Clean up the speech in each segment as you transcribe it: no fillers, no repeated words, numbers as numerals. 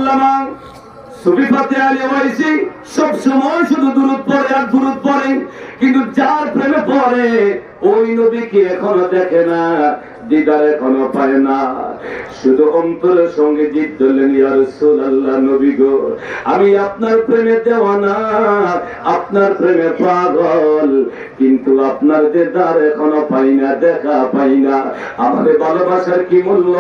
আল্লামা সুফি ফাতে আলী ওয়াইসি সব সময় শুধু দুরূদ পড়ে আর দুরূদ পড়ে, কিন্তু যার প্রেমে পড়ে ওই নবীকে এখনো দেখে না, দিদার এখনো পায় না। শুধু অন্তরের সঙ্গে জিদ ধরলেন, ইয়া রাসূলুল্লাহ, নবী গো, আমি আপনার প্রেমে দেওয়ানা, আপনার প্রেমে পাগল, কিন্তু আপনার দিদার এখনো পাই না, দেখা পাই না। আমার ভালোবাসার কি মূল্য,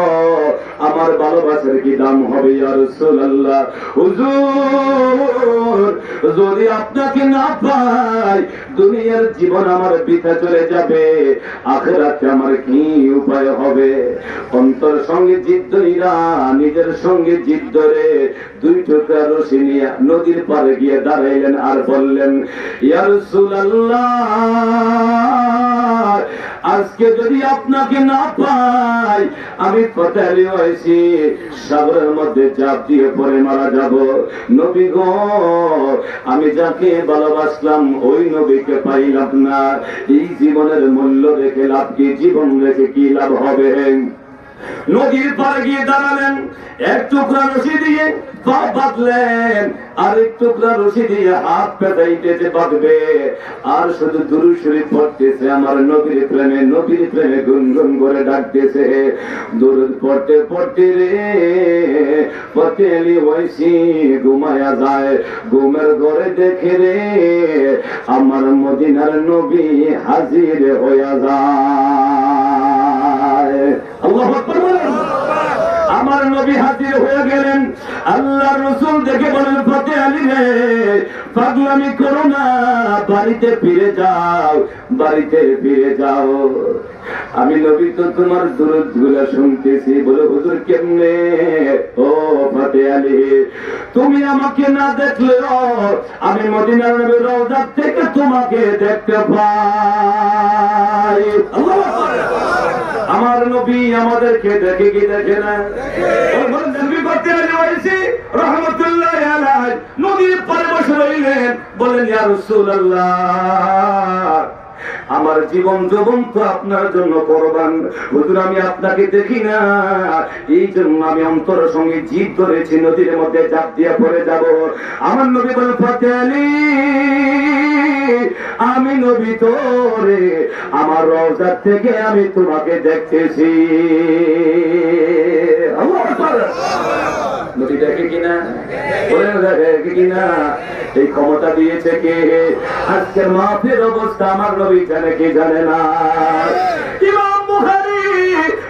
আমার ভালোবাসার কি দাম হবে ইয়া রাসূলুল্লাহ? হুজুর, যদি আপনাকে না পাই দুনিয়ার জীবন আমার বৃথা চলে যাবে, আখিরাতে আমার কি উপায় হবে? অন্তর সঙ্গে জিদ ধইরা, নিজের সঙ্গে জিদ ধরে দুই টুকরা রশি নিয়ে নদীর পাড়ে গিয়ে দাঁড়াইলেন আর বললেন, ইয়া রাসূলুল্লাহ, আজকে যদি আপনাকে না পাই আমি ফাতে আলী ওয়াইসি সাগরের মধ্যে ঝাঁপ দিয়ে পড়ে মারা যাব। নবী গো, আমি যাকে ভালোবাসলাম ওই নবীকে পাইলাম না, এই জীবনের মূল্য রেখে লাভ কি, জীবন রেখে কি লাভ হবে? নদীর পাড়ে গিয়ে দাঁড়ালেন, এক টুকরা রশি দিয়ে পা বাঁধলেন, আর এক টুকরা রশি দিয়ে হাত পেটাইতেছে বাঁধবে, আর শুধু দুরূদ শরীফ পড়তেছে, আমার নবীর প্রেমে, নবীর প্রেমে গুনগুন করে ডাকতেছে। দুরূদ পড়তে পড়তে রে ফাতে আলী ওয়াইসি ঘুমায়া যায়। ঘুমের ঘরে দেখে রে আমার মদিনার নবী হাজির হইয়া যায়। আল্লাহু আকবার বলেন। আমার নবী হাজির হয়ে গেলেন। আল্লাহর রাসূল দেখে বলেন, ফাতে আলী রে, পাগলামি করো না, বাড়িতে ফিরে যাও, বাড়িতে ফিরে যাও। আমি নবী তো তোমার দুরূদ গুলা শুনতেছি। বলে, হুজুর কেমনে? ও ফাতে আলী, তুমি আমাকে না দেখলেও আমি মদিনার নবীর রওজা থেকে তোমাকে দেখতে পাই। আল্লাহু আকবার। আমার নবী আমাদেরকে দেখে কি দেখে না? নবী ফাতে আলী ওয়াইসি রাহমাতুল্লাহি আলাইহি নদীর পাড়ে বসে রইলেন, বলেন, ইয়া রাসূলুল্লাহ, আমার জীবন যৌবন তো আপনার জন্য কোরবান। হুজুর, আমি আপনাকে দেখি না, এই জন্য আমি অন্তরের সঙ্গে জিদ ধরেছি, নদীর মধ্যে ঝাঁপ দিয়ে পড়ে যাব। আমার নবী বলেন, ফাতে আলী, আমি নবী তোরে আমার রওজা থেকে আমি তোমাকে দেখতেছি। আল্লাহু আকবার। নবী দেখে কিনা? বলেন, দেখে কিনা? এই ক্ষমতা দিয়েছে কে? আজকের মাহফিল অবস্থা আমার নবী জানে কি জানে না? ইমাম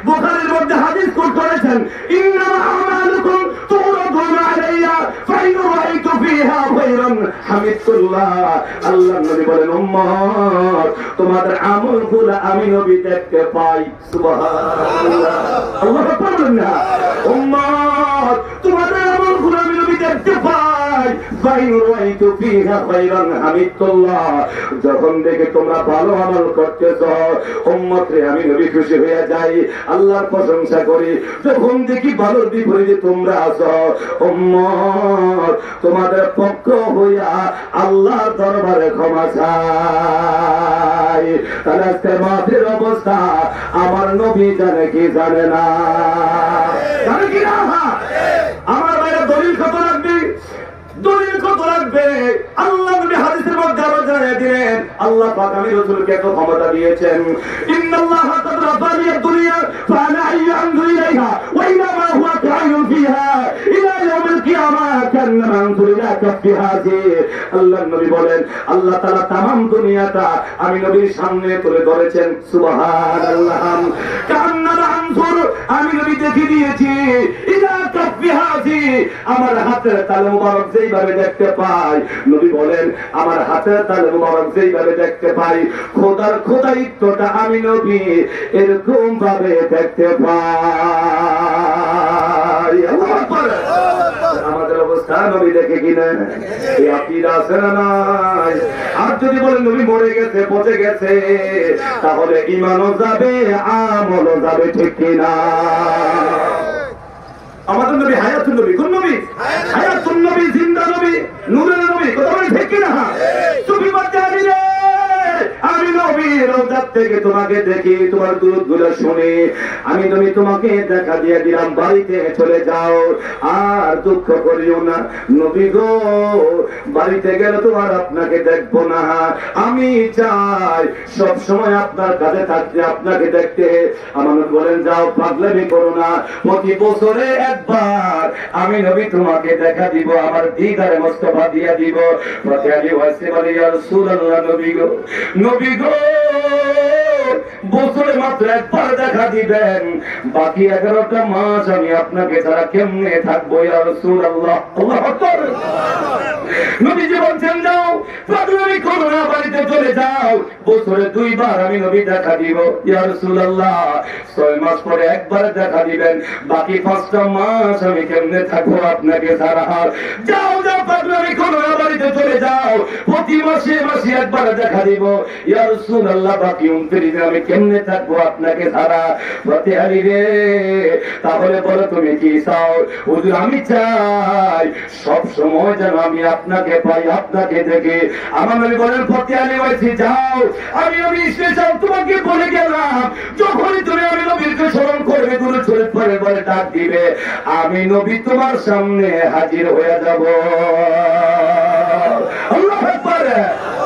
বুখারীর মধ্যে হাদিস কোট করেছেন, ইন্নামা আমালুকুম তুরাদুনা আলাইয়া ফাইন রাআইতু ফিহা খায়রান হামিদুল্লাহ। আল্লাহর নবী বলেন, উম্মত, তোমাদের আমলগুলো আমি নবী দেখতে পাই। সুবহানাল্লাহ। আল্লাহু আকবার বলেন না? উম্মত, তোমাদের আমলগুলো আমি নবী দেখতে পাই। ফাইন রাআইতু ফিহা খায়রান হামিদুল্লাহ। যখন দেখে তোমরা ভালো আমল করতেছো, উম্মত রে, আমি নবী খুশি হয়ে যাই, আল্লাহর প্রশংসা করি। যখন দেখি ভালো বিপরীতে তোমরা আছো, উম্মত, তোমাদের পক্ষ হইয়া আল্লাহর দরবারে ক্ষমা চাই। তাহলে আজকে মাহফিল অবস্থা আমার নবী জানে কি জানে না? জানে কি না? আমার বাইরে দলিল কত রাখবি? দলিল কত রাখবে? আল্লাহ নবী হাদিসের মধ্যে আরো জানিয়ে দিলেন, আল্লাহ পাক আমি রাসূলকে এত ক্ষমতা দিয়েছেন, ইন্নাল্লাহা কাদ রাফানি দুনিয়া ফানা আইয়ানযু ইলাইহা ওয়া ইন্নামা হুয়া কায়ুন ফিহা ইলা ইয়াউমিল কিয়ামাহ কান্না মানযুর ইলা কাফি হাযির। আল্লাহ নবী বলেন, আল্লাহ তাআলা तमाम দুনিয়াটা আমি নবীর সামনে তুলে ধরেছেন। সুবহানাল্লাহ। কান্না মানযুর, আমি নবী দেখে দিয়েছি, ইলা কাফি হাযির, আমার হাতের তালু মুবারক যেইভাবে দেখতে পাই, নবী বলেন, আমার হাতের তালু মুবারক যেইভাবে দেখতে পাই, খোদার খোদাইত্বটা আমি নবী এরকম ভাবে দেখতে পাই। আল্লাহু আকবার। আমাদের অবস্থা নবী দেখে কিনা? এই আকীদা আছে না নাই? আর যদি বলেন নবী মরে গেছে, পচে গেছে, তাহলে ঈমানও যাবে, আমলও যাবে, ঠিক কিনা? আমাদের নবী হায়াতুন নবী। কোন নবী? হায়াতুন নবী, জিন্দা নবী, নূরের নবী। কথা বলে ঠিক কিনা? সুফি ফাতে আলী রে, আমি নবীর রওজা থেকে তোমাকে তোমাকে দেখি, তোমার দুরূদগুলো শুনি, আমি নবী তোমাকে দেখা দিয়ে দিলাম, বাড়িতে চলে যাও, আর দুঃখ করিও না। নবী গো, বাড়িতে গেলে তো আর আপনাকে দেখবো না, আমি চাই সব সময় আপনার কাছে থাকতে, আপনাকে দেখতে। আমার নবী বলেন, যাও, পাগলামি করো না, প্রতি বছরে একবার আমি নবী তোমাকে দেখা দিব, আমার দিদারে মোস্তফা দিয়া দিব। প্রতি আলী ওয়াসি বলে, ইয়া রাসূলুল্লাহ, নবী গো, নবী গো, বছরে মাত্র একবার দেখা দিবেন, বাকি 11টা মাস আমি আপনাকে ছাড়া কেমনে থাকবো ইয়া রাসূলুল্লাহ। আল্লাহু আকবার। নবীজি বলছেন, যাও, পাগলামি করো না, বাড়িতে চলে যাও, বছরে 2 বার আমি নবী দেখা দিব ইয়া রাসূলুল্লাহ। 6 মাস পরে একবার দেখা দিবেন, বাকি 5টা মাস আমি কেমনে থাকবো আপনাকে ছাড়া। যাও যাও, পাগলামি করো না, বাড়িতে চলে যাও, প্রতি মাসে মাসে একবার দেখা দিব ইয়া রাসূলুল্লাহ, বাকি 29 দিন আমি কেমনে থাকবো আপনাকে ছাড়া। প্রতি আলী রে, তাহলে বলো তুমি কি চাও? হুজুর, আমি চাই সব সময় যেন আমি আপনাকে পাই, আপনাকে দেখে। আমার নবী বলেন, প্রতি আলী ওয়াসি, যাও, আমি নবী স্পেশাল তোমাকে বলে গেলাম, যখনই তুমি আমি নবীকে স্মরণ করবে, দুরূদ শরীফ পড়ে পড়ে ডাক দিবে, আমি নবী তোমার সামনে হাজির হয়ে যাব।